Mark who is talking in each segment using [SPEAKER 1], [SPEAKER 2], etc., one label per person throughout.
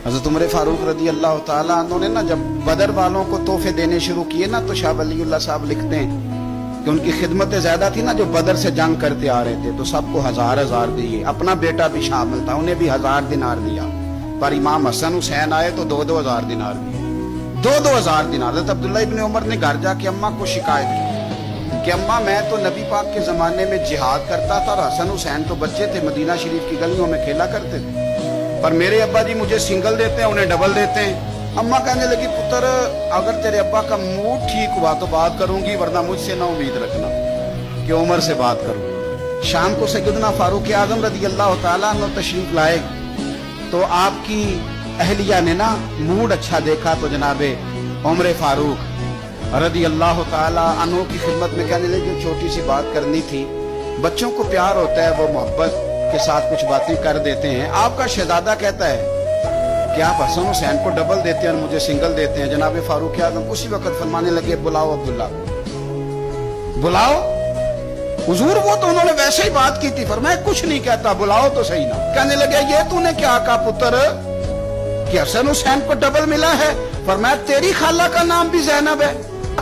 [SPEAKER 1] حضرت عمر فاروق رضی اللہ تعالیٰ عنہ نے نا جب بدر والوں کو تحفے دینے شروع کیے نا تو شاہ ولی اللہ صاحب لکھتے ہیں کہ ان کی خدمتیں زیادہ تھی نا جو بدر سے جنگ کرتے آ رہے تھے تو سب کو 1000 دیے، اپنا بیٹا بھی شامل تھا، انہیں بھی 1000 دینار دیا، پر امام حسن حسین آئے تو 2,000 دینار دیے، 2,000 دینار۔ حضرت عبداللہ ابن عمر نے گھر جا کے اماں کو شکایت کی کہ اماں میں تو نبی پاک کے زمانے میں جہاد کرتا تھا اور حسن حسین تو بچے تھے، مدینہ شریف کی گلیوں میں کھیلا کرتے تھے، پر میرے ابا جی مجھے سنگل دیتے ہیں، انہیں ڈبل دیتے ہیں۔ اماں کہنے لگی پتر اگر تیرے ابا کا موڈ ٹھیک ہوا تو بات کروں گی، ورنہ مجھ سے نہ امید رکھنا کہ عمر سے بات کروں۔ شام کو سیدنا فاروق اعظم رضی اللہ تعالیٰ عنہ تشریف لائے تو آپ کی اہلیہ نے نا موڈ اچھا دیکھا تو جناب عمر فاروق رضی اللہ تعالیٰ عنہ کی خدمت میں کہنے لگے چھوٹی سی بات کرنی تھی، بچوں کو پیار ہوتا ہے وہ محبت کے ساتھ کچھ باتیں کر دیتے ہیں، آپ کا شہزادہ کہتا ہے کہ آپ حسن حسین کو ڈبل دیتے ہیں اور مجھے سنگل دیتے ہیں۔ جناب فاروق اعظم اسی وقت فرمانے لگے بلاؤ عبداللہ کو، بلاؤ حضور، وہ تو انہوں نے ویسے ہی بات کی تھی، فرمایا کچھ نہیں کہتا، بلاؤ تو صحیح نا۔ کہنے لگے یہ تو نے کیا کہا پتر کہ حسن حسین کو ڈبل ملا ہے؟ فرمایا تیری خالہ کا نام بھی زینب ہے،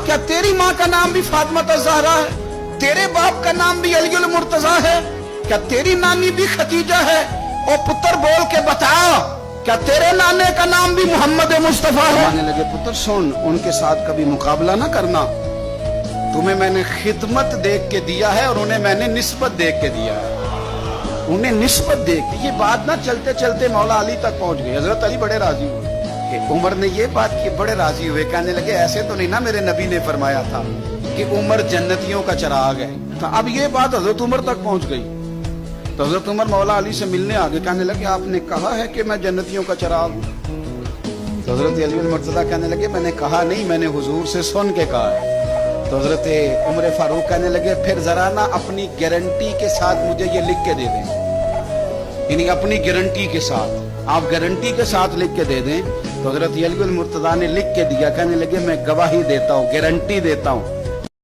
[SPEAKER 1] کیا تیری ماں کا نام بھی فاطمہ الزہرا ہے؟ تیرے باپ کا نام بھی علی المرتضیٰ ہے؟ کیا تیری نانی بھی خدیجہ ہے؟ اور پتر بول کے بتا کیا تیرے نانے کا نام بھی محمد مصطفیٰ ہے؟ کہنے لگے پتر سن، ان کے ساتھ کبھی مقابلہ نہ کرنا، تمہیں میں نے خدمت دیکھ کے دیا ہے اور انہیں میں نے نسبت دیکھ کے دیا ہے، انہیں نسبت دیکھ کے۔ یہ بات نہ چلتے چلتے مولا علی تک پہنچ گئی۔ حضرت علی بڑے راضی ہوئے کہ عمر نے یہ بات کی، بڑے راضی ہوئے، کہنے لگے ایسے تو نہیں نا میرے نبی نے فرمایا تھا کہ عمر جنتیوں کا چراغ ہے؟ اب یہ بات حضرت عمر تک پہنچ گئی تو حضرت عمر مولا علی سے ملنے آگے، کہنے لگے آپ نے کہا ہے کہ میں جنتیوں کا چراغ ہوں؟ تو حضرت علی المرتضیٰ کہنے لگے میں نے کہا نہیں، میں نے حضور سے سن کے کہا ہے۔ تو حضرت عمر فاروق کہنے لگے پھر ذرا نا اپنی گارنٹی کے ساتھ مجھے یہ لکھ کے دے دیں، یعنی اپنی گارنٹی کے ساتھ، آپ گارنٹی کے ساتھ لکھ کے دے دیں۔ تو حضرت علی المرتضیٰ نے لکھ کے دیا، کہنے لگے میں گواہی دیتا ہوں، گارنٹی دیتا ہوں